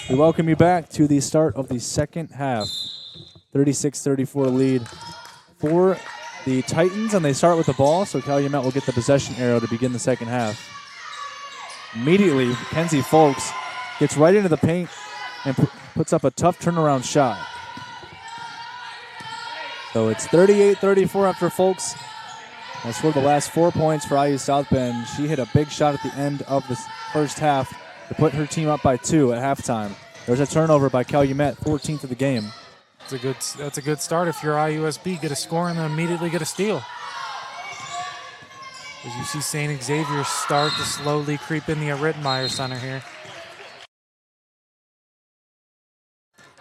We welcome you back to the start of the second half. 36-34 lead for the Titans, and they start with the ball, so Calumet will get the possession arrow to begin the second half. Immediately, Kenzie Folks gets right into the paint and puts up a tough turnaround shot. So it's 38-34 after Folks has scored the last 4 points for IU South Bend. She hit a big shot at the end of the first half to put her team up by 2 at halftime. There's a turnover by Calumet, 14th of the game. That's a good start if you're IUSB. Get a score and then immediately get a steal. As you see St. Xavier start to slowly creep in the Rittenmeyer Center here.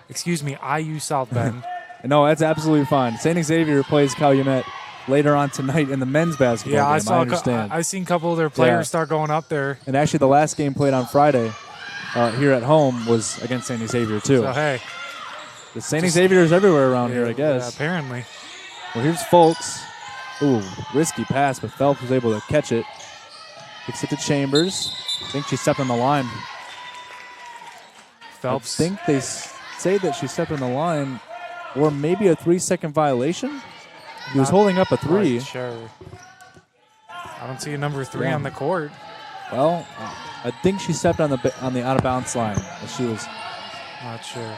Excuse me, IU South Bend. No, that's absolutely fine. St. Xavier plays Calumet later on tonight in the men's basketball game. I understand. I seen a couple of their players start going up there. And actually the last game played on Friday here at home was against St. Xavier too. So, hey. The St. Xavier's everywhere around here, I guess. Yeah, apparently. Well, here's Folks. Ooh, risky pass, but Phelps was able to catch it. Kicks it to Chambers. I think she stepped on the line. Phelps. I think they say that she stepped on the line, or maybe a 3-second violation. He was holding up a 3. Sure. I don't see a number 3 on the court. Well, I think she stepped on the out of bounds line. She was not sure.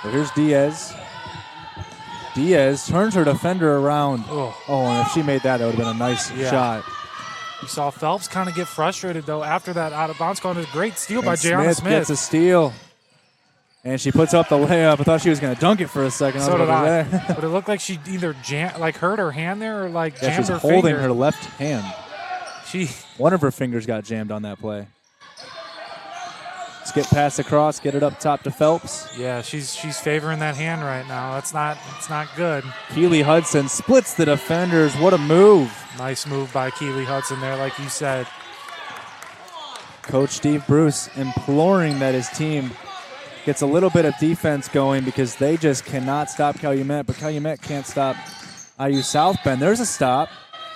Well, here's Diaz. Diaz turns her defender around. Oh, and if she made that, it would have been a nice shot. You saw Phelps kind of get frustrated, though, after that out-of-bounds call. It was a great steal by Jayana Smith. Gets a steal. And she puts up the layup. I thought she was going to dunk it for a second. So did I. But it looked like she either hurt her hand there or jammed her finger. She was holding her left hand. One of her fingers got jammed on that play. Skip pass across, get it up top to Phelps. Yeah, she's favoring that hand right now. It's not good. Keely Hudson splits the defenders. What a move. Nice move by Keely Hudson there, like you said. Coach Steve Bruce imploring that his team gets a little bit of defense going because they just cannot stop Calumet, but Calumet can't stop IU South Bend. There's a stop.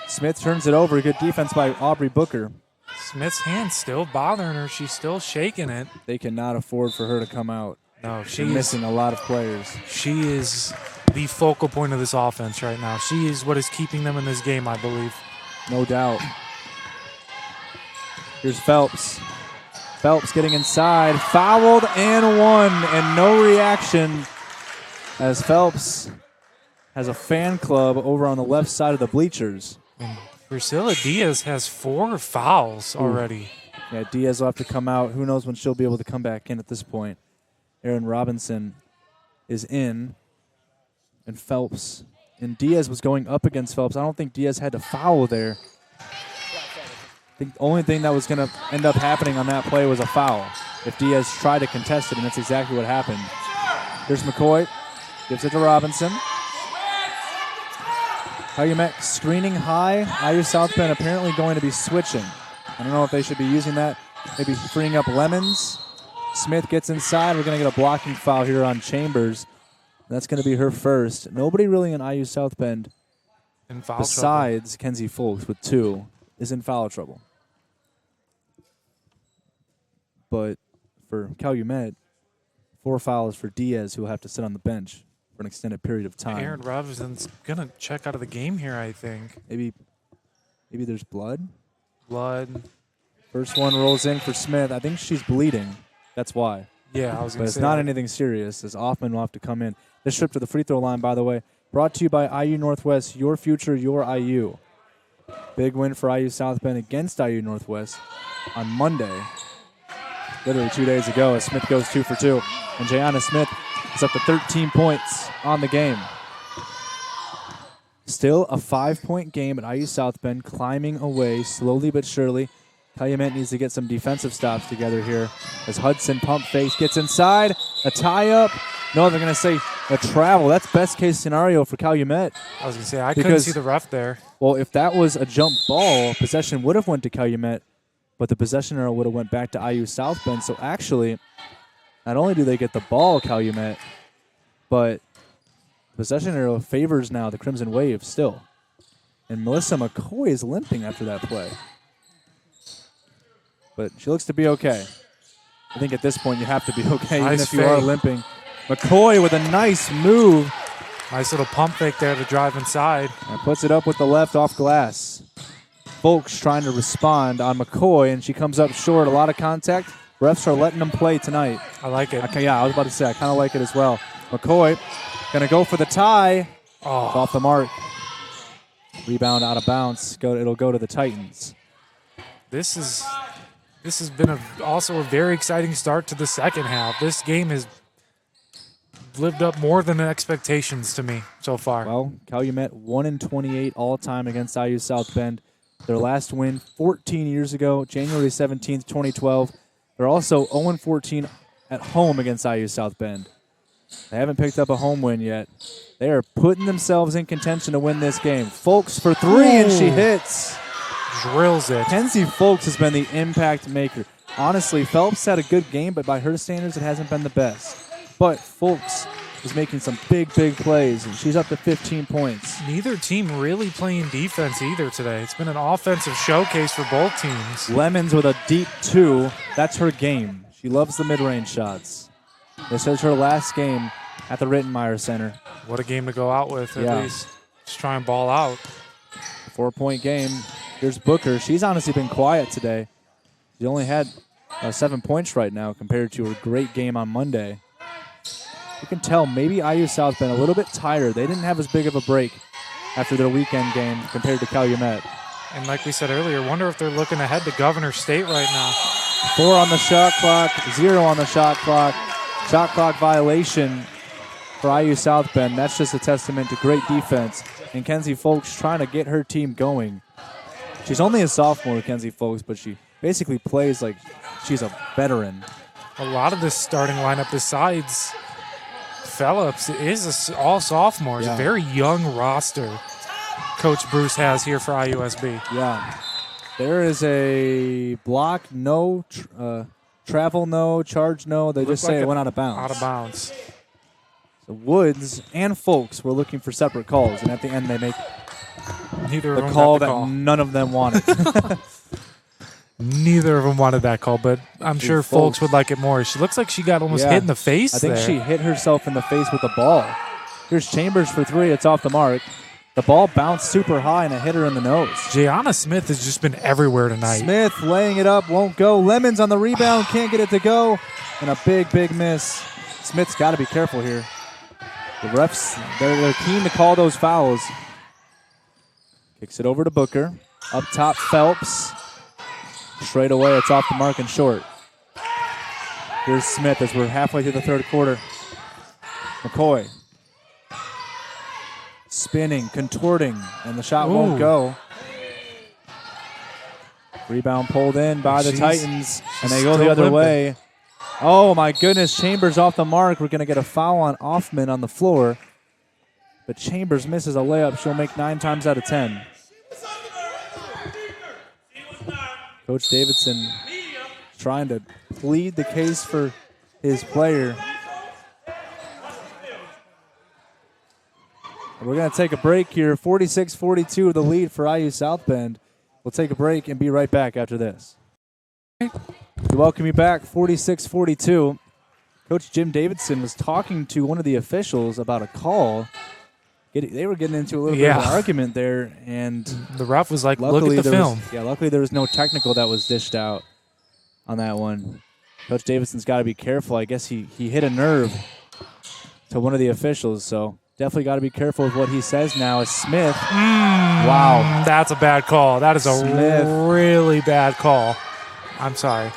Smith turns it over. Good defense by Aubrey Booker. Smith's hand's still bothering her. She's still shaking it. They cannot afford for her to come out. No, she's missing a lot of players. She is the focal point of this offense right now. She is what is keeping them in this game, I believe. No doubt. Here's Phelps. Phelps getting inside. Fouled and one, and no reaction as Phelps has a fan club over on the left side of the bleachers. And Priscilla Diaz has 4 fouls already. Yeah, Diaz will have to come out. Who knows when she'll be able to come back in at this point. Aaron Robinson is in, and Phelps. And Diaz was going up against Phelps. I don't think Diaz had to foul there. I think the only thing that was going to end up happening on that play was a foul if Diaz tried to contest it, and that's exactly what happened. Here's McCoy. Gives it to Robinson. Calumet screening high. IU South Bend apparently going to be switching. I don't know if they should be using that. Maybe freeing up Lemons. Smith gets inside. We're going to get a blocking foul here on Chambers. That's going to be her first. Nobody really in IU South Bend besides Kenzie Folks with 2 is in foul trouble. But for Calumet, 4 fouls for Diaz, who will have to sit on the bench for an extended period of time. Aaron Robinson's going to check out of the game here, I think. Maybe there's blood? Blood. First one rolls in for Smith. I think she's bleeding. That's why. Yeah, I was going to say. But it's not anything serious, as Offman will have to come in. This trip to the free throw line, by the way, brought to you by IU Northwest, your future, your IU. Big win for IU South Bend against IU Northwest on Monday. Literally 2 days ago, as Smith goes 2 for 2. And Jayana Smith is up to 13 points on the game. Still a 5-point game at IU South Bend, climbing away slowly but surely. Calumet needs to get some defensive stops together here as Hudson pump fake gets inside. A tie-up. No, they're going to say a travel. That's best-case scenario for Calumet. I was going to say, I couldn't see the ref there. Well, if that was a jump ball, possession would have went to Calumet, but the possession arrow would have went back to IU South Bend. So actually, not only do they get the ball, Calumet, but possession arrow favors now the Crimson Wave still. And Melissa McCoy is limping after that play. But she looks to be okay. I think at this point you have to be okay, Nice even if you are fake. limping. McCoy with a nice move. Nice little pump fake there to drive inside. And puts it up with the left off glass. Folks trying to respond on McCoy, and she comes up short. A lot of contact. Refs are letting them play tonight. I like it. Okay, yeah, I was about to say, I kind of like it as well. McCoy going to go for the tie. It's Oh, off the mark. Rebound out of bounds. It'll go to the Titans. this has been also a very exciting start to the second half. This game has lived up more than expectations to me so far. Well, Calumet 1-28 all time against IU South Bend. Their last win 14 years ago, January 17th, 2012. They're also 0-14 at home against IU South Bend. They haven't picked up a home win yet. They are putting themselves in contention to win this game. Folks for three, and she hits. Drills it. Kenzie Folks has been the impact maker. Honestly, Phelps had a good game, but by her standards, it hasn't been the best. But Folks is making some big, big plays, and she's up to 15 points. Neither team really playing defense either today. It's been an offensive showcase for both teams. Lemons with a deep 2. That's her game. She loves the mid-range shots. This is her last game at the Rittenmeyer Center. What a game to go out with, at Yeah. least. Just try and ball out. 4-point game. Here's Booker. She's honestly been quiet today. She only had 7 points right now compared to her great game on Monday. You can tell maybe IU South been a little bit tired. They didn't have as big of a break after their weekend game compared to Calumet. And like we said earlier, wonder if they're looking ahead to Governor State right now. 4 on the shot clock, 0 on the shot clock. Shot clock violation for IU South Bend. That's just a testament to great defense. And Kenzie Folks trying to get her team going. She's only a sophomore, Kenzie Folks, but she basically plays like she's a veteran. A lot of this starting lineup besides Phillips is all sophomores. Yeah. A very young roster Coach Bruce has here for IUSB. Yeah. There is a block, no, travel, no, charge, no. They just say it went out of bounds. Out of bounds. So Woods and Folks were looking for separate calls, and at the end they make Neither of the them call got the that call. none of them wanted. Neither of them wanted that call, but I'm sure Folks. Folks would like it more. She looks like she got almost Yeah. hit in the face I think there. she hit herself in the face with the ball. Here's Chambers for 3. It's off the mark. The ball bounced super high, and it hit her in the nose. Gianna Smith has just been everywhere tonight. Smith laying it up, won't go. Lemons on the rebound, can't get it to go. And a big, big miss. Smith's got to be careful here. The refs, they're keen to call those fouls. Kicks it over to Booker. Up top, Phelps. Straight away, it's off the mark and short. Here's Smith as we're halfway through the third quarter. McCoy. Spinning, contorting, and the shot won't Ooh. go. Rebound pulled in by the She's- Titans, and they she's go the still other limping. way. Oh, my goodness. Chambers off the mark. We're going to get a foul on Offman on the floor. But Chambers misses a layup. She'll make 9 times out of 10. Coach Davidson trying to plead the case for his player. We're going to take a break here. 46-42 the lead for IU South Bend. We'll take a break and be right back after this. We welcome you back, 46-42. Coach Jim Davidson was talking to one of the officials about a call. They were getting into a little bit of an argument there, and The ref was like, look luckily at the there film. luckily there was no technical that was dished out on that one. Coach Davidson's got to be careful. I guess he hit a nerve to one of the officials, so definitely got to be careful with what he says now. As Smith, wow. That's a bad call. That is a Smith. really bad call. I'm sorry.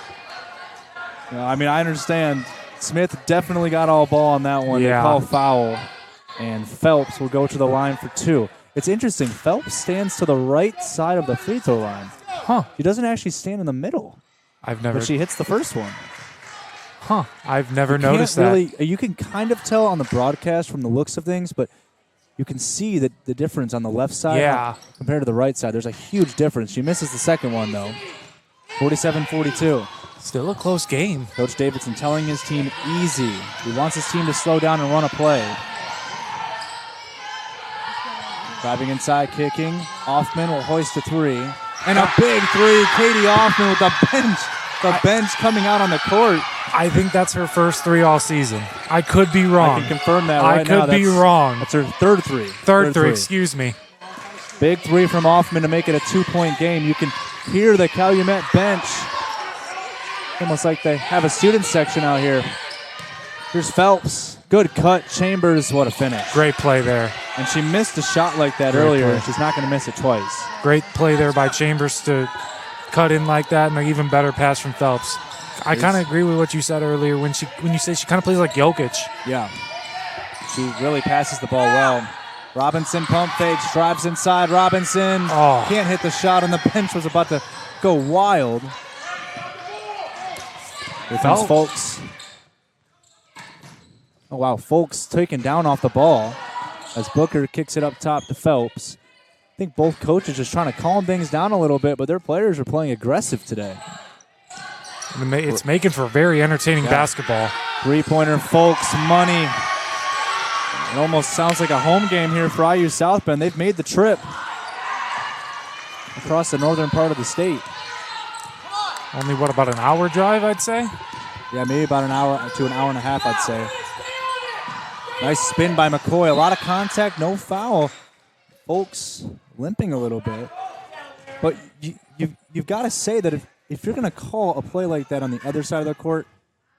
I mean, I understand. Smith definitely got all ball on that one. Yeah. They call foul, and Phelps will go to the line for 2. It's interesting. Phelps stands to the right side of the free throw line. Huh. She doesn't actually stand in the middle, I've never but she hits the first one. I've never Can't noticed that. really, you can kind of tell on the broadcast from the looks of things, but you can see the difference on the left side Yeah. compared to the right side. There's a huge difference. She misses the second one, though. 47-42. Still a close game. Coach Davidson telling his team easy. He wants his team to slow down and run a play. Driving inside, kicking. Offman will hoist a 3. And a big 3. Katie Offman with the bench the bench coming out on the court. I think that's her first 3 all season. I could be wrong. I can confirm that right now. I could be wrong. That's her third 3. Third 3, excuse me. Big 3 from Offman to make it a 2-point game. You can hear the Calumet bench. Almost like they have a student section out here. Here's Phelps. Good cut. Chambers, what a finish. Great play there. And she missed a shot like that earlier, and she's not going to miss it twice. Great play there by Chambers to cut in like that, and an even better pass from Phelps. I kind of agree with what you said earlier when you say she kind of plays like Jokic. Yeah. She really passes the ball well. Robinson pump fakes, drives inside. Robinson can't hit the shot, and the bench was about to go wild. Here comes Folks. Oh, wow. Folks taken down off the ball as Booker kicks it up top to Phelps. I think both coaches just trying to calm things down a little bit, but their players are playing aggressive today. It's making for very entertaining basketball. Three-pointer, Folks, money. It almost sounds like a home game here for IU South Bend. They've made the trip across the northern part of the state. Only, about an hour drive, I'd say? Yeah, maybe about an hour to an hour and a half, I'd say. Nice spin by McCoy. A lot of contact, no foul. Folks limping a little bit. But you've got to say that if you're going to call a play like that on the other side of the court,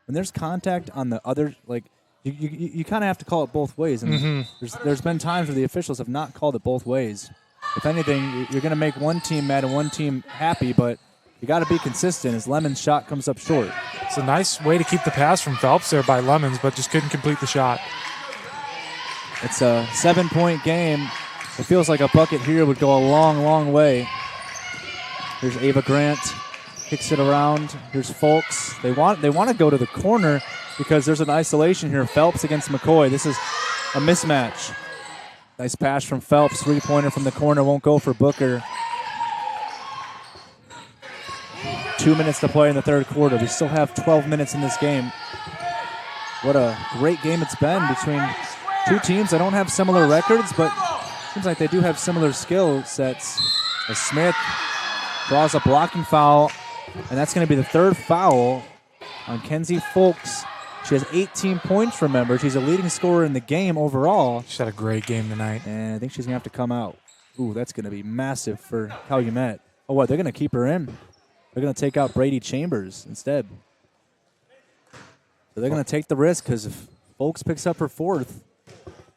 when there's contact on the other, like, you kind of have to call it both ways. And there's been times where the officials have not called it both ways. If anything, you're going to make one team mad and one team happy, but you got to be consistent as Lemon's shot comes up short. It's a nice way to keep the pass from Phelps there by Lemons, but just couldn't complete the shot. It's a 7-point game. It feels like a bucket here would go a long, long way. Here's Ava Grant. Kicks it around. Here's Folks. They want to go to the corner because there's an isolation here. Phelps against McCoy. This is a mismatch. Nice pass from Phelps. Three-pointer from the corner. Won't go for Booker. 2 minutes to play in the third quarter. We still have 12 minutes in this game. What a great game it's been between two teams that don't have similar records, but seems like they do have similar skill sets. As Smith draws a blocking foul, and that's going to be the third foul on Kenzie Folks. She has 18 points, remember. She's a leading scorer in the game overall. She's had a great game tonight. And I think she's going to have to come out. Ooh, that's going to be massive for Calumet. Oh, what? They're going to keep her in. They're going to take out Brady Chambers instead. So they're going to take the risk because if Folks picks up her fourth,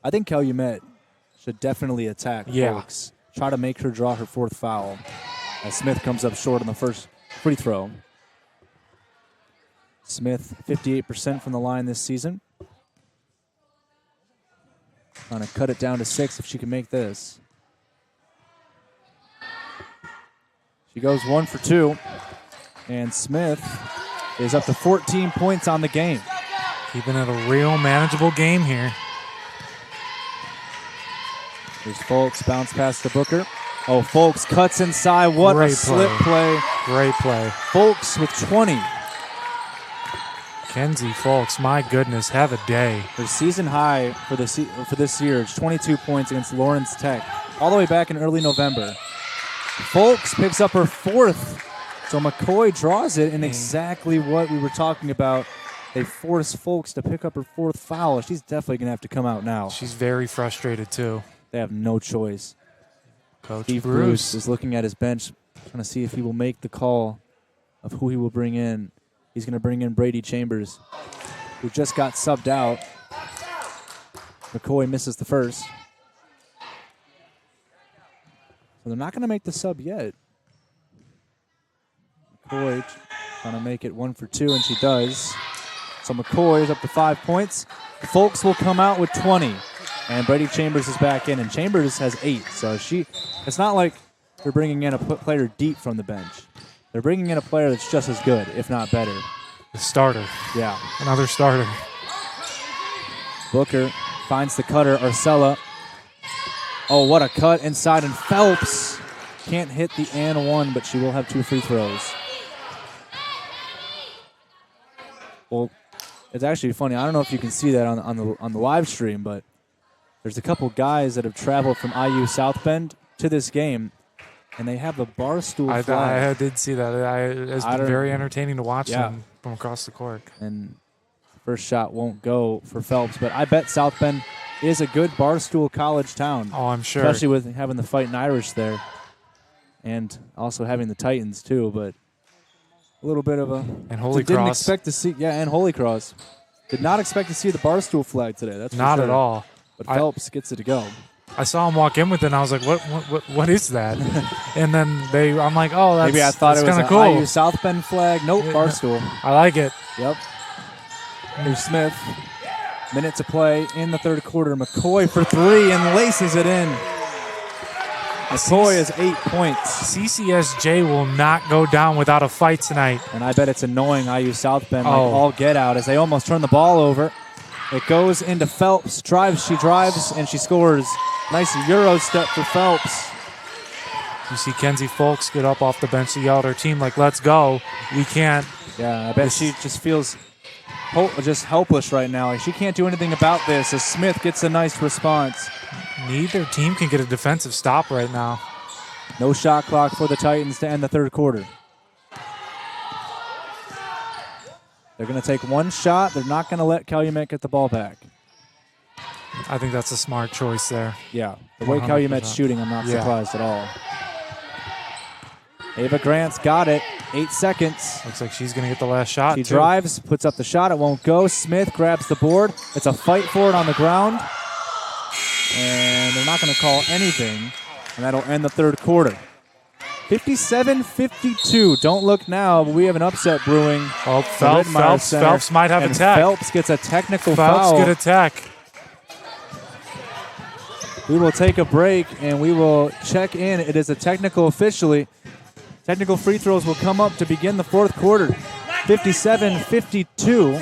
I think Calumet should definitely attack Folks. Try to make her draw her fourth foul. As Smith comes up short on the first free throw. Smith, 58% from the line this season. Trying to cut it down to 6 if she can make this. She goes 1 for 2. And Smith is up to 14 points on the game. Keeping it a real manageable game here. There's Folks, bounce pass to Booker. Oh, Folks cuts inside. What Great a slip play. Great play. Folks with 20. Kenzie Folks, my goodness, have a day. Her season high for this year is 22 points against Lawrence Tech, all the way back in early November. Folks picks up her fourth, so McCoy draws it in exactly what we were talking about. They force Folks to pick up her fourth foul. She's definitely going to have to come out now. She's very frustrated, too. They have no choice. Coach Steve Bruce is looking at his bench, trying to see if he will make the call of who he will bring in. He's going to bring in Brady Chambers, who just got subbed out. McCoy misses the first. So they're not going to make the sub yet. McCoy trying to make it 1 for 2, and she does. So McCoy is up to 5 points. Folks will come out with 20. And Brady Chambers is back in, and Chambers has 8. So it's not like they're bringing in a player deep from the bench. They're bringing in a player that's just as good, if not better. The starter. Yeah. Another starter. Booker finds the cutter, Arcella. Oh, what a cut inside, and Phelps can't hit the and one, but she will have 2 free throws. Well, it's actually funny. I don't know if you can see that on the live stream, but there's a couple guys that have traveled from IU South Bend to this game. and they have the Barstool I flag. did see that. It's been very entertaining to watch them from across the court. And first shot won't go for Phelps, but I bet South Bend is a good Barstool college town. Oh, I'm sure. Especially with having the Fighting Irish there. And also having the Titans, too, but a little bit of a... And Holy Didn't Cross. expect to see... Yeah, and Holy Cross. Did not expect to see the Barstool flag today. That's for Not sure. at all. But Phelps gets it to go. I saw him walk in with it, and I was like, what is that? And then I'm like, oh, that's Maybe I thought it was kind an of cool. IU South Bend flag. Nope, Barstool. I like it. Yep. Here's Smith. Minute to play in the third quarter. McCoy for three and laces it in. McCoy has 8 points. CCSJ will not go down without a fight tonight. And I bet it's annoying IU South Bend like all get out as they almost turn the ball over. It goes into Phelps. She drives, and she scores. Nice Euro step for Phelps. You see Kenzie Folks get up off the bench to yell at her team like, let's go. We can't. Yeah, I bet she just feels just helpless right now. Like she can't do anything about this as Smith gets a nice response. Neither team can get a defensive stop right now. No shot clock for the Titans to end the third quarter. They're going to take one shot. They're not going to let Calumet get the ball back. I think that's a smart choice there. Yeah, the way 100%. Calumet's shooting, I'm not surprised at all. Ava Grant's got it. 8 seconds. Looks like she's going to get the last shot, She drives, puts up the shot. It won't go. Smith grabs the board. It's a fight for it on the ground. And they're not going to call anything. And that'll end the third quarter. 57-52. Don't look now, but we have an upset brewing. Oh, Phelps might have a tech. Phelps gets a technical foul. Phelps get a tech. We will take a break, and we will check in. It is a technical officially. Technical free throws will come up to begin the fourth quarter. 57-52.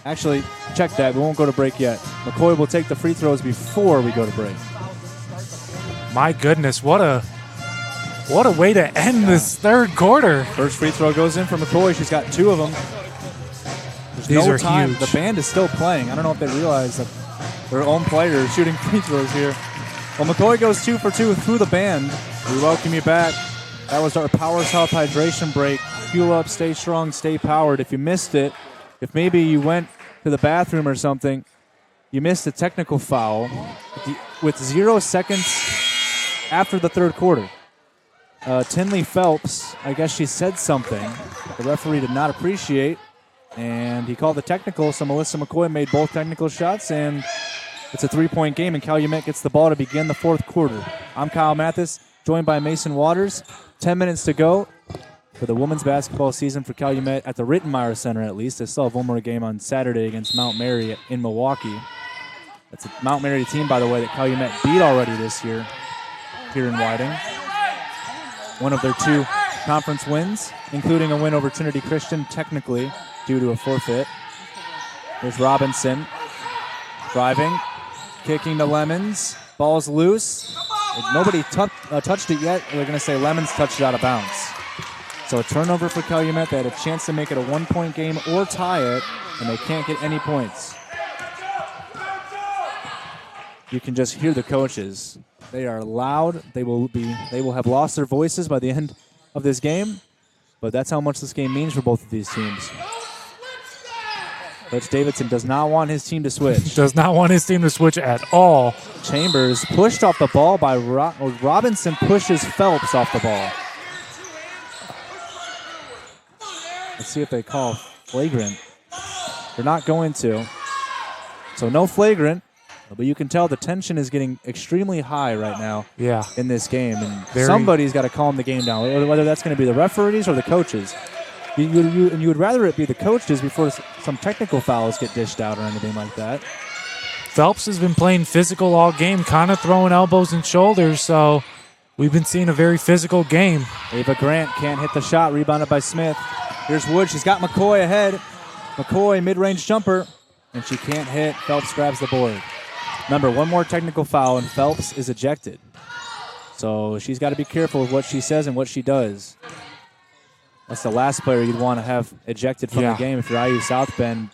Actually, check that. We won't go to break yet. McCoy will take the free throws before we go to break. My goodness, what a way to end this third quarter. First free throw goes in for McCoy. She's got 2 of them. These are time. huge. The band is still playing. I don't know if they realize that their own player is shooting free throws here. Well, McCoy goes 2 for 2 through the band. We welcome you back. That was our Power South hydration break. Fuel up, stay strong, stay powered. If you missed it, if maybe you went to the bathroom or something, you missed a technical foul with 0 seconds after the third quarter. Tinley Phelps, I guess she said something the referee did not appreciate, and he called the technical, so Melissa McCoy made both technical shots, and it's a 3-point game, and Calumet gets the ball to begin the fourth quarter. I'm Kyle Mathas, joined by Mason Waters. 10 minutes to go for the women's basketball season for Calumet at the Rittenmeyer Center, at least. They still have one more game on Saturday against Mount Mary in Milwaukee. That's a Mount Mary team, by the way, that Calumet beat already this year here in Whiting. One of their 2 conference wins, including a win over Trinity Christian, technically due to a forfeit. There's Robinson driving, kicking to Lemons. Ball's loose. Nobody touched it yet. They're going to say Lemons touched it out of bounds. So a turnover for Calumet. They had a chance to make it a 1-point game or tie it, and they can't get any points. You can just hear the coaches. They are loud. They will have lost their voices by the end of this game, but that's how much this game means for both of these teams. Coach Davidson does not want his team to switch. Does not want his team to switch at all. Chambers pushed off the ball by Robinson pushes Phelps off the ball. Let's see if they call flagrant. They're not going to. So no flagrant. But you can tell the tension is getting extremely high right now in this game. And somebody's got to calm the game down, whether that's going to be the referees or the coaches. You would rather it be the coaches before some technical fouls get dished out or anything like that. Phelps has been playing physical all game, kind of throwing elbows and shoulders, so we've been seeing a very physical game. Ava Grant can't hit the shot, rebounded by Smith. Here's Wood. She's got McCoy ahead. McCoy, mid-range jumper, and she can't hit. Phelps grabs the board. Remember, one more technical foul, and Phelps is ejected. So she's got to be careful with what she says and what she does. That's the last player you'd want to have ejected from the game if you're IU South Bend.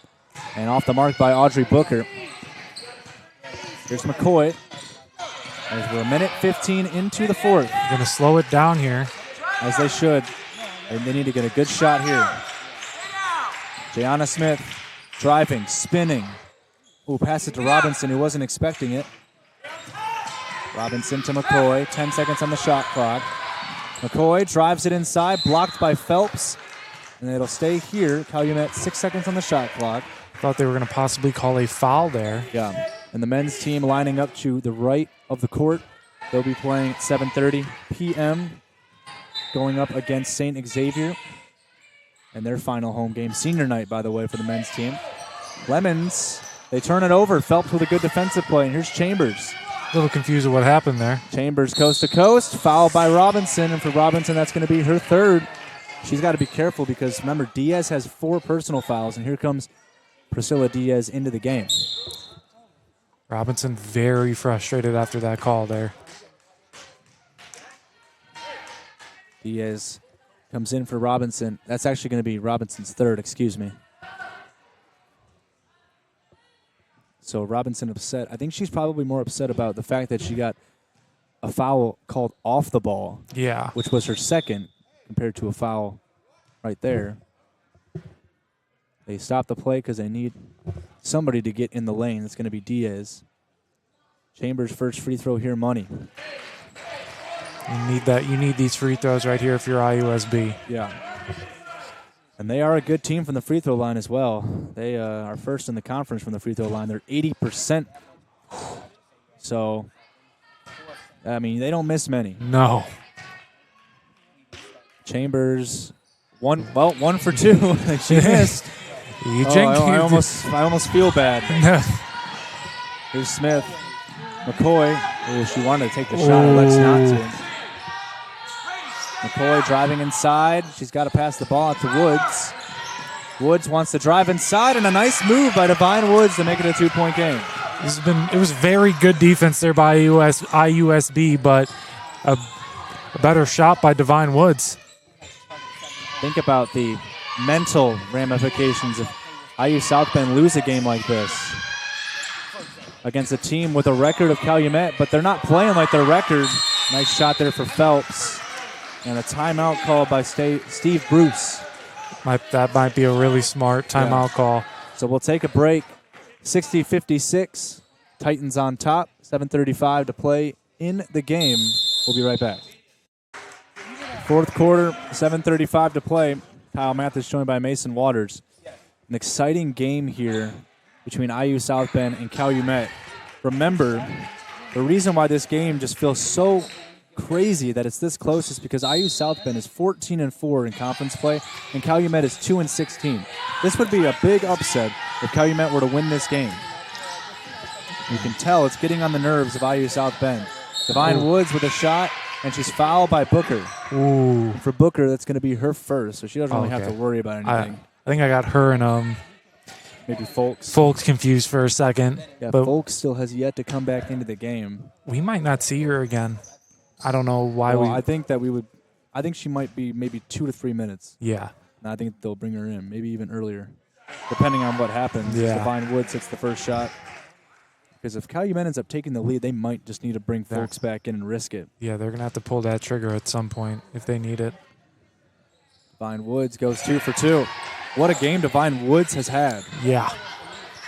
And off the mark by Audrey Booker. Here's McCoy. As we're a minute 15 into the fourth. Going to slow it down here. As they should. And they need to get a good shot here. Jayana Smith driving, spinning. Ooh, pass it to Robinson, who wasn't expecting it. Robinson to McCoy, 10 seconds on the shot clock. McCoy drives it inside, blocked by Phelps. And it'll stay here. Calumet, 6 seconds on the shot clock. Thought they were going to possibly call a foul there. Yeah. And the men's team lining up to the right of the court. They'll be playing at 7:30 p.m. going up against St. Xavier. And their final home game, senior night, by the way, for the men's team. Lemons, they turn it over. Phelps with a good defensive play. And here's Chambers. A little confused with what happened there. Chambers coast to coast. Foul by Robinson. And for Robinson, that's going to be her third. She's got to be careful because, remember, Diaz has 4 personal fouls. And here comes Priscilla Diaz into the game. Robinson very frustrated after that call there. Diaz comes in for Robinson. That's actually going to be Robinson's third, excuse me. So Robinson upset. I think she's probably more upset about the fact that she got a foul called off the ball. Yeah. Which was her second compared to a foul right there. They stop the play because they need somebody to get in the lane. It's going to be Diaz. Chambers' first free throw here, money. You need that. You need these free throws right here if you're IUSB. Yeah. And they are a good team from the free throw line as well. They are first in the conference from the free throw line. They're 80%. So, I mean, they don't miss many. No. Chambers, one for 2. She missed. I almost feel bad. Here's Smith. McCoy. Oh, she wanted to take the shot. Elects not to. McCoy driving inside. She's got to pass the ball out to Woods. Woods wants to drive inside, and a nice move by Divine Woods to make it a 2-point game. It was very good defense there by IUSB, but a better shot by Divine Woods. Think about the mental ramifications if IU South Bend lose a game like this against a team with a record of Calumet, but they're not playing like their record. Nice shot there for Phelps. And a timeout called by Steve Bruce. That might be a really smart timeout call. So we'll take a break. 60-56. Titans on top. 7:35 to play in the game. We'll be right back. Fourth quarter, 7:35 to play. Kyle Mathas joined by Mason Waters. An exciting game here between IU South Bend and Calumet. Remember, the reason why this game just feels so crazy that it's this close is because IU South Bend is 14-4 in conference play, and Calumet is 2-16. This would be a big upset if Calumet were to win this game. You can tell it's getting on the nerves of IU South Bend. Divine Woods with a shot, and she's fouled by Booker. Ooh. For Booker, that's going to be her first, so she doesn't really have to worry about anything. I think I got her and maybe Folks. Folks confused for a second. Yeah, but Folks still has yet to come back into the game. We might not see her again. I don't know why I think that we would. I think she might be maybe 2 to 3 minutes. Yeah. And I think they'll bring her in, maybe even earlier, depending on what happens. Yeah. Divine Woods hits the first shot. Because if Calumet ends up taking the lead, they might just need to bring Folks back in and risk it. Yeah, they're going to have to pull that trigger at some point if they need it. Divine Woods goes 2 for 2. What a game Divine Woods has had. Yeah.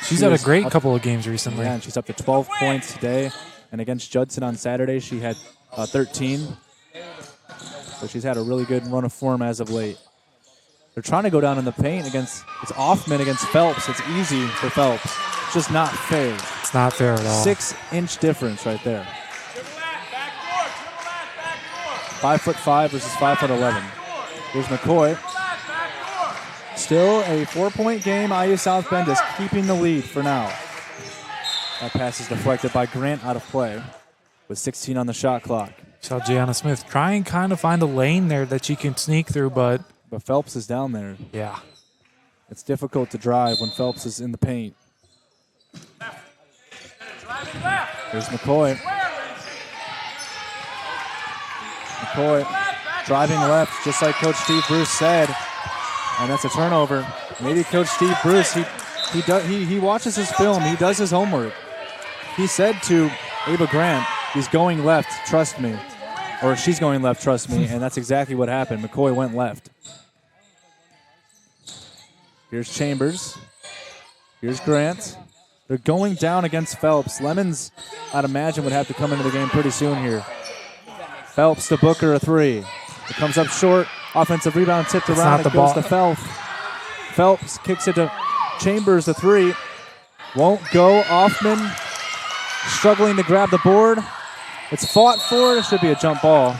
She's had a great couple of games recently. Yeah, and she's up to 12 points today. And against Judson on Saturday, she had 13. So she's had a really good run of form as of late. They're trying to go down in the paint against, it's Offman against Phelps. It's easy for Phelps. It's just not fair. It's not fair at all. 6-inch difference right there. 5'5" versus 5'11". Here's McCoy. Still a 4-point game. IU South Bend is keeping the lead for now. That pass is deflected by Grant out of play with 16 on the shot clock. Saw Gianna Smith try and kind of find a lane there that she can sneak through, but Phelps is down there. Yeah. It's difficult to drive when Phelps is in the paint. There's McCoy. McCoy driving left, just like Coach Steve Bruce said. And that's a turnover. Maybe Coach Steve Bruce, he watches his film. He does his homework. He said to Ava Grant, He's going left, trust me. Or she's going left, trust me, and that's exactly what happened. McCoy went left. Here's Chambers. Here's Grant. They're going down against Phelps. Lemons, I'd imagine, would have to come into the game pretty soon here. Phelps to Booker, a three. It comes up short. Offensive rebound tipped around. It goes to Phelps. Phelps kicks it to Chambers, a three. Won't go. Offman struggling to grab the board. It's fought for. It should be a jump ball.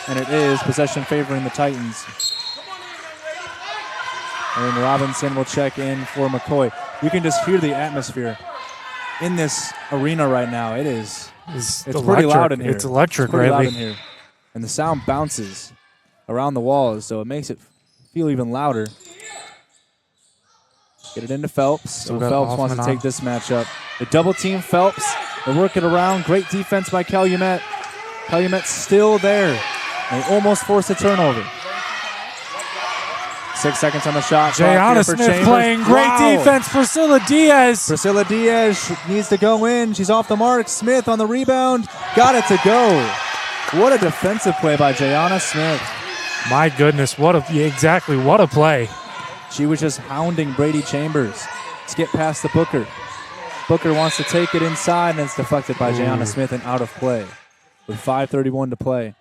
And it is. Possession favoring the Titans. And Robinson will check in for McCoy. You can just hear the atmosphere in this arena right now. It's pretty loud in here. It's electric, pretty right? loud in here. And the sound bounces around the walls, so it makes it feel even louder. Get it into Phelps. So Phelps wants to take this matchup. They double team Phelps. They work it around. Great defense by Calumet. Calumet's still there. They almost forced a turnover. 6 seconds on the shot. Jayana Smith playing great defense. Priscilla Diaz. Priscilla Diaz needs to go in. She's off the mark. Smith on the rebound. Got it to go. What a defensive play by Jayana Smith. My goodness, what a play. She was just hounding Brady Chambers. Let's get past the Booker. Booker wants to take it inside, and it's deflected by Jayana Smith and out of play with 5:31 to play.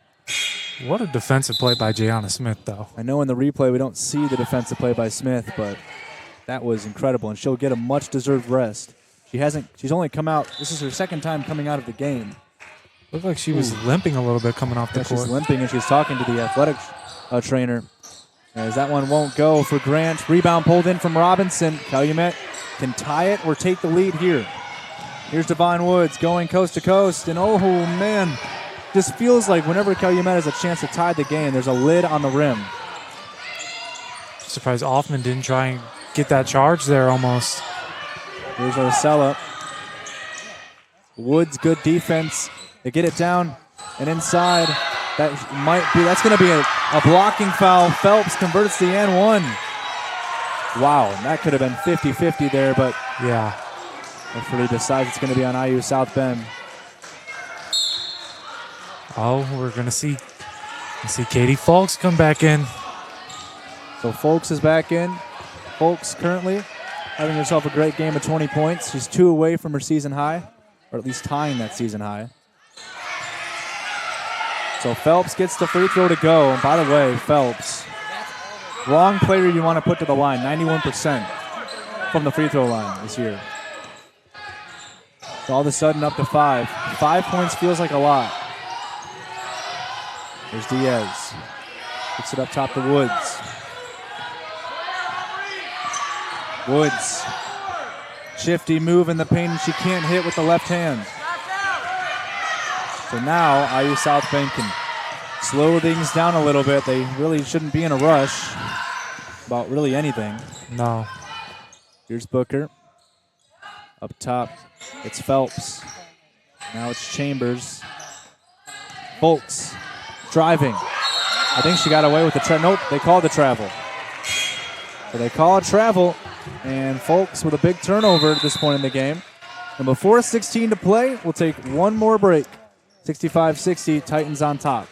What a defensive play by Jayana Smith, though. I know in the replay we don't see the defensive play by Smith, but that was incredible, and she'll get a much-deserved rest. She's only come out. This is her second time coming out of the game. Looked like she was limping a little bit coming off the court. She's limping, and she's talking to the athletic trainer. As that one won't go for Grant. Rebound pulled in from Robinson. Calumet can tie it or take the lead here. Here's Devine Woods going coast to coast, and oh man, this feels like whenever Calumet has a chance to tie the game, there's a lid on the rim. Surprised Offman didn't try and get that charge there almost. Here's Arcella. Woods, good defense. They get it down and inside. That's going to be a blocking foul. Phelps converts the and one. Wow, that could have been 50-50 there, but yeah. Referee decides it's going to be on IU South Bend. Oh, we're going to see Katie Folks come back in. So Folks is back in. Folks currently having herself a great game of 20 points. She's 2 away from her season high, or at least tying that season high. So Phelps gets the free throw to go. And by the way, Phelps, wrong player you want to put to the line, 91% from the free throw line this year. So all of a sudden up to 5. 5 points feels like a lot. There's Diaz. Picks it up top to Woods. Woods. Shifty move in the paint, and she can't hit with the left hand. So now IU South Bend can slow things down a little bit. They really shouldn't be in a rush about really anything. No. Here's Booker. Up top, it's Phelps. Now it's Chambers. Folks driving. I think she got away with the travel. Nope, they called the travel. So they call a travel, and Folks with a big turnover at this point in the game. And before 16 to play, we'll take one more break. 65-60, Titans on top.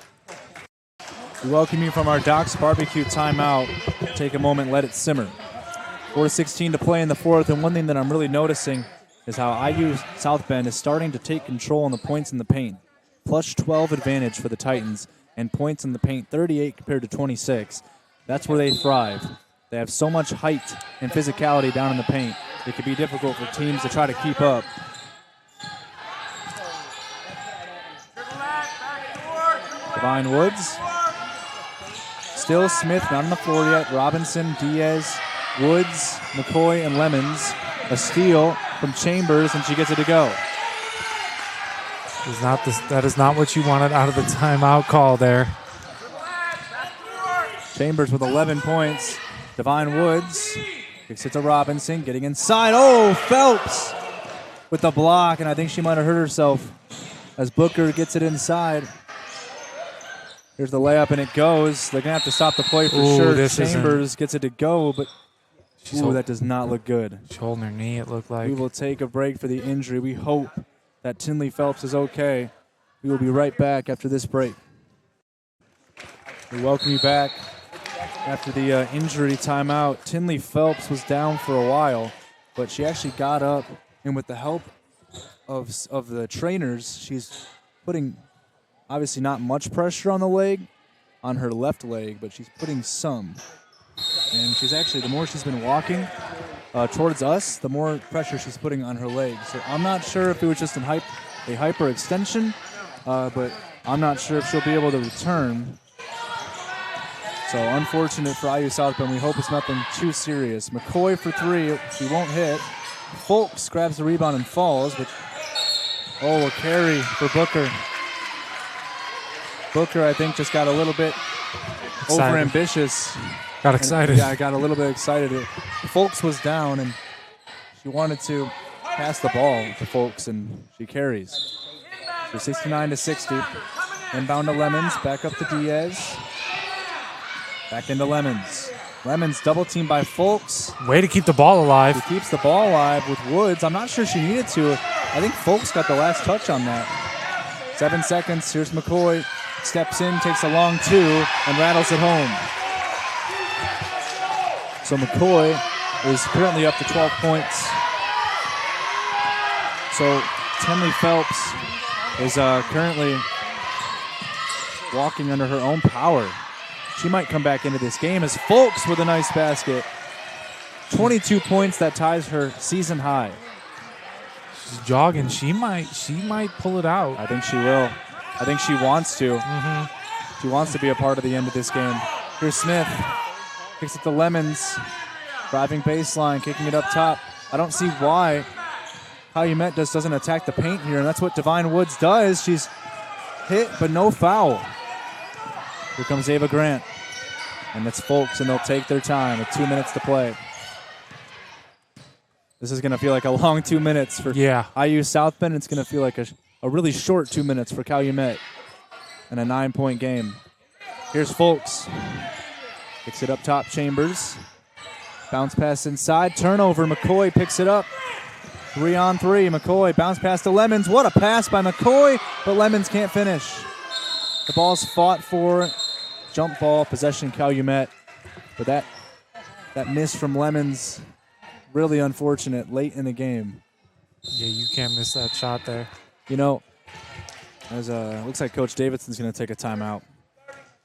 We welcome you from our Doc's Barbecue timeout. Take a moment, let it simmer. 4:16 to play in the fourth, and one thing that I'm really noticing is how IU South Bend is starting to take control on the points in the paint. Plus 12 advantage for the Titans, and points in the paint 38 compared to 26. That's where they thrive. They have so much height and physicality down in the paint. It can be difficult for teams to try to keep up. Devine Woods. Still Smith not on the floor yet. Robinson, Diaz, Woods, McCoy, and Lemons. A steal from Chambers, and she gets it to go. That is not what you wanted out of the timeout call there. Chambers with 11 points. Devine Woods kicks it to Robinson, getting inside. Oh, Phelps with the block, and I think she might have hurt herself as Booker gets it inside. Here's the layup, and it goes. They're going to have to stop the play for sure. Chambers gets it to go, but that does not look good. She's holding her knee, it looked like. We will take a break for the injury. We hope that Tinley Phelps is okay. We will be right back after this break. We welcome you back after the injury timeout. Tinley Phelps was down for a while, but she actually got up, and with the help of the trainers, she's putting obviously not much pressure on the leg, on her left leg, but she's putting some. And she's actually, the more she's been walking towards us, the more pressure she's putting on her leg. So I'm not sure if it was just a hyperextension, but I'm not sure if she'll be able to return. So unfortunate for IU South Bend. We hope it's nothing too serious. McCoy for three. She won't hit. Folks grabs the rebound and falls, but a carry for Booker. Booker, I think, just got a little bit overambitious. Got excited. Yeah, I got a little bit excited. Folks was down, and she wanted to pass the ball to Folks, and she carries. So 69-60. Inbound to Lemons, back up to Diaz. Back into Lemons. Lemons double teamed by Folks. Way to keep the ball alive. She keeps the ball alive with Woods. I'm not sure she needed to. I think Folks got the last touch on that. 7 seconds. Here's McCoy. Steps in, takes a long two, and rattles it home. So McCoy is currently up to 12 points. So Tinley Phelps is currently walking under her own power. She might come back into this game as Folks with a nice basket. 22 points, that ties her season high. She's jogging. She might pull it out. I think she will. I think she wants to. Mm-hmm. She wants to be a part of the end of this game. Here's Smith. Kicks it to Lemons. Driving baseline, kicking it up top. I don't see why Calumet doesn't attack the paint here, and that's what Divine Woods does. She's hit, but no foul. Here comes Ava Grant. And it's Folks, and they'll take their time with 2 minutes to play. This is going to feel like a long 2 minutes for IU South Bend. It's going to feel like a really short 2 minutes for Calumet and a 9-point game. Here's Folks. Picks it up top, Chambers. Bounce pass inside, turnover. McCoy picks it up. 3-on-3. McCoy bounce pass to Lemons. What a pass by McCoy, but Lemons can't finish. The ball's fought for. Jump ball, possession Calumet. But that miss from Lemons, really unfortunate late in the game. Yeah, you can't miss that shot there. You know, looks like Coach Davidson's going to take a timeout.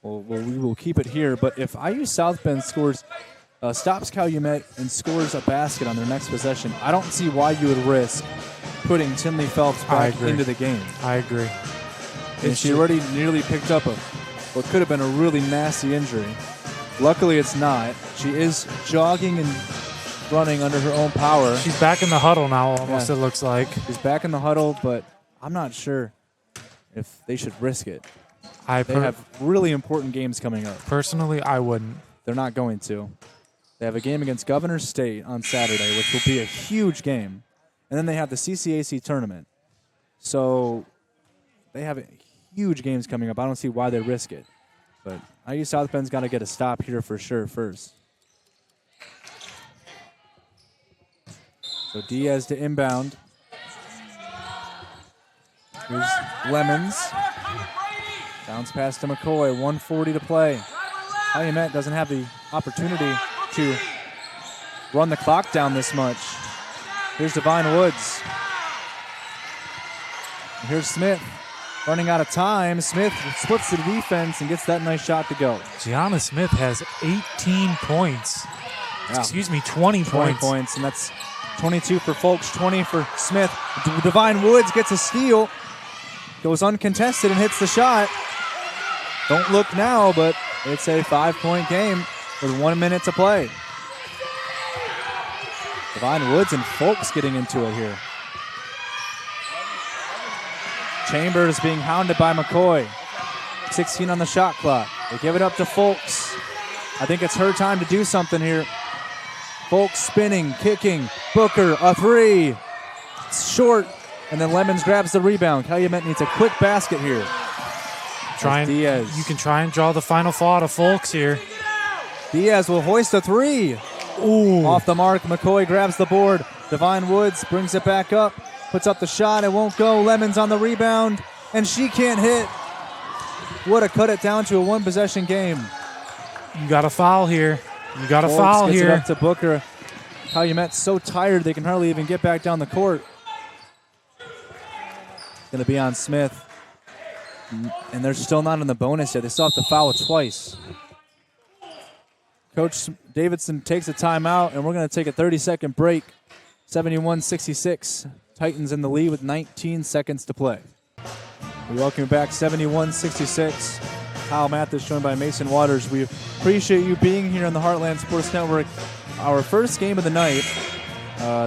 We will keep it here. But if IU South Bend stops Calumet and scores a basket on their next possession, I don't see why you would risk putting Tinley Phelps back into the game. I agree. And she already nearly picked up what could have been a really nasty injury. Luckily, it's not. She is jogging and running under her own power. She's back in the huddle now, almost, it looks like. She's back in the huddle, but I'm not sure if they should risk it. They have really important games coming up. Personally, I wouldn't. They're not going to. They have a game against Governor State on Saturday, which will be a huge game. And then they have the CCAC tournament. So they have huge games coming up. I don't see why they risk it. But IU South Bend's got to get a stop here for sure first. So Diaz to inbound. Here's Lemons. Bounce pass to McCoy. 1:40 to play. Calumet doesn't have the opportunity to run the clock down this much. Here's Divine Woods. And here's Smith. Running out of time. Smith splits the defense and gets that nice shot to go. Gianna Smith has 18 points. Yeah. 20 points. 20 points, and that's 22 for Folks, 20 for Smith. Divine Woods gets a steal. Goes uncontested and hits the shot. Don't look now, but it's a 5-point game with 1 minute to play. Divine Woods and Folks getting into it here. Chambers being hounded by McCoy. 16 on the shot clock. They give it up to Folks. I think it's her time to do something here. Folks spinning, kicking. Booker, a three. It's short, and then Lemons grabs the rebound. Calumet needs a quick basket here. Diaz. You can try and draw the final thought of Folks here. Diaz will hoist a three. Ooh. Off the mark, McCoy grabs the board. Divine Woods brings it back up, puts up the shot. It won't go. Lemons on the rebound, and she can't hit. Would have cut it down to a one-possession game. You got a foul here. You got a Folks foul gets here. it up to Booker. Calumet's so tired they can hardly even get back down the court. It's going to be on Smith. And they're still not in the bonus yet. They still have to foul twice. Coach Davidson takes a timeout, and we're going to take a 30-second break. 71-66. Titans in the lead with 19 seconds to play. We welcome you back, 71-66. Kyle Mathas joined by Mason Waters. We appreciate you being here on the Heartland Sports Network. Our first game of the night.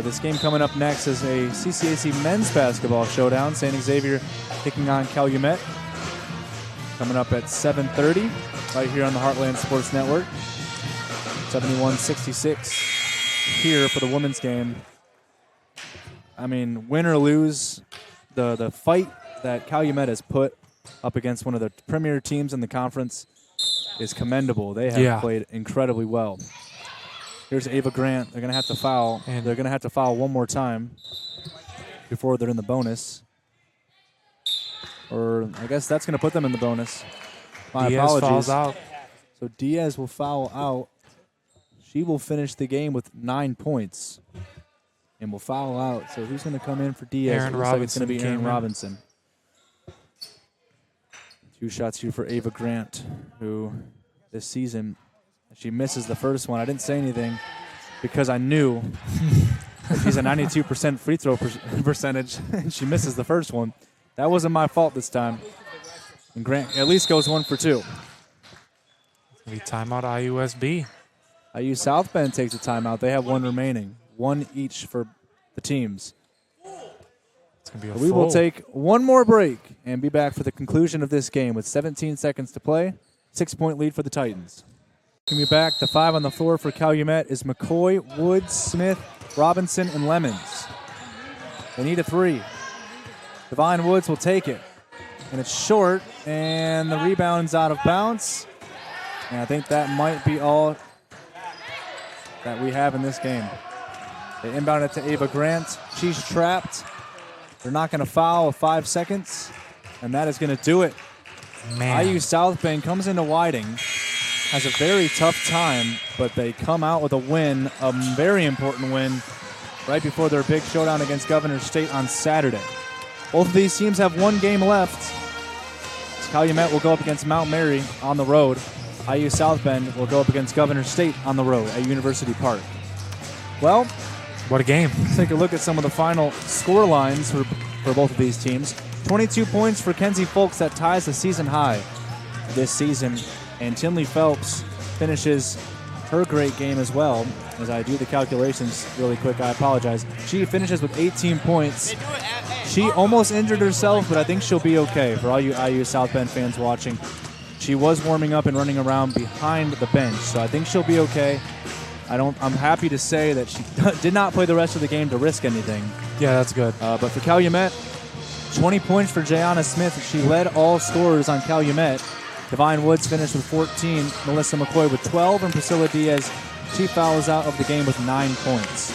This game coming up next is a CCSJ men's basketball showdown. St. Xavier taking on Calumet. Coming up at 7:30 right here on the Heartland Sports Network. 71-66 here for the women's game. I mean, win or lose, the fight that Calumet has put up against one of the premier teams in the conference is commendable. They have played incredibly well. Here's Ava Grant. They're going to have to foul. And they're going to have to foul one more time before they're in the bonus. Or I guess that's going to put them in the bonus. My apologies. Fouls out. So Diaz will foul out. She will finish the game with 9 points and will foul out. So who's going to come in for Diaz? Aaron It looks like it's Robinson going to be Aaron came in. Robinson. 2 shots here for Ava Grant, who this season, she misses the first one. I didn't say anything because I knew that she's a 92% free throw percentage, and she misses the first one. That wasn't my fault this time. And Grant at least goes 1 for 2. We timeout IUSB. IU South Bend takes a timeout. They have 1 remaining, 1 each for the teams. It's gonna be a We will take 1 more break and be back for the conclusion of this game with 17 seconds to play. 6-point lead for the Titans. Can be back. The 5 on the floor for Calumet is McCoy, Woods, Smith, Robinson, and Lemons. They need a 3. Divine Woods will take it. And it's short, and the rebound's out of bounds. And I think that might be all that we have in this game. They inbound it to Ava Grant. She's trapped. They're not going to foul with 5 seconds, and that is going to do it. Man. IU South Bend comes into Whiting, has a very tough time, but they come out with a win, a very important win, right before their big showdown against Governor State on Saturday. Both of these teams have 1 game left. Calumet will go up against Mount Mary on the road. IU South Bend will go up against Governor State on the road at University Park. Well, What a game. let's take a look at some of the final score lines for both of these teams. 22 points for Kenzie Folks. That ties the season high this season. And Tinley Phelps finishes her great game as well. As I do the calculations really quick, I apologize. She finishes with 18 points. She almost injured herself, but I think she'll be okay. For all you IU South Bend fans watching, she was warming up and running around behind the bench, so I think she'll be okay. I'm happy to say that she did not play the rest of the game to risk anything. Yeah, that's good. But for Calumet, 20 points for Jayana Smith. She led all scorers on Calumet. Divine Woods finished with 14. Melissa McCoy with 12. And Priscilla Diaz, she fouls out of the game with 9 points.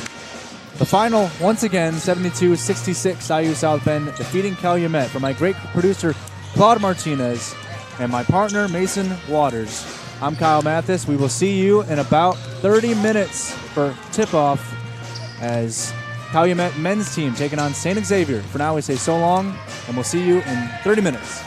The final, once again, 72-66, IU South Bend defeating Calumet. For my great producer, Claude Martinez, and my partner, Mason Waters, I'm Kyle Mathas. We will see you in about 30 minutes for tip-off as Calumet men's team taking on St. Xavier. For now, we say so long, and we'll see you in 30 minutes.